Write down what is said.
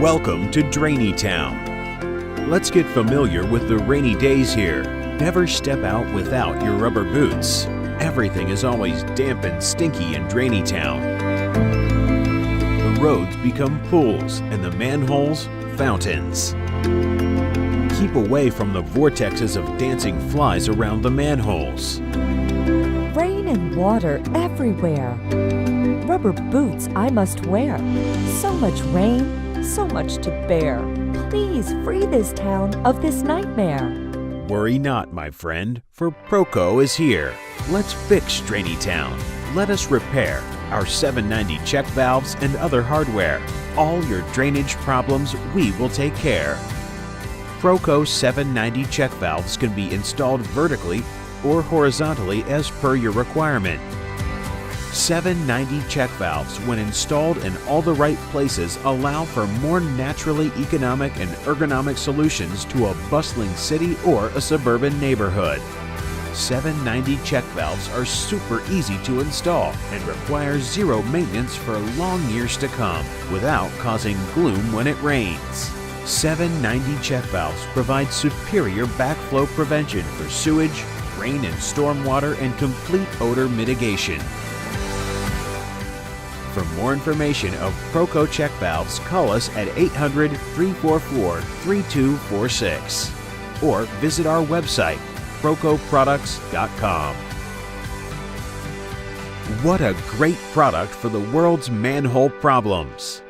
Welcome to Drainy Town. Let's get familiar with the rainy days here. Never step out without your rubber boots. Everything is always damp and stinky in Drainy Town. The roads become pools and the manholes, fountains. Keep away from the vortexes of dancing flies around the manholes. Rain and water everywhere. Rubber boots I must wear. So much rain, so much to bear. Please free this town of this nightmare. Worry not, my friend, for Proco is here. Let's fix Drainy Town. Let us repair our 790 check valves and other hardware. All your drainage problems, we will take care. Proco 790 check valves can be installed vertically or horizontally as per your requirement. 790 check valves, when installed in all the right places, allow for more naturally economic and ergonomic solutions to a bustling city or a suburban neighborhood. 790 check valves are super easy to install and require zero maintenance for long years to come without causing gloom when it rains. 790 check valves provide superior backflow prevention for sewage, rain and stormwater, and complete odor mitigation. For more information of Proco check valves, call us at 800-344-3246 or visit our website, procoproducts.com. What a great product for the world's manhole problems!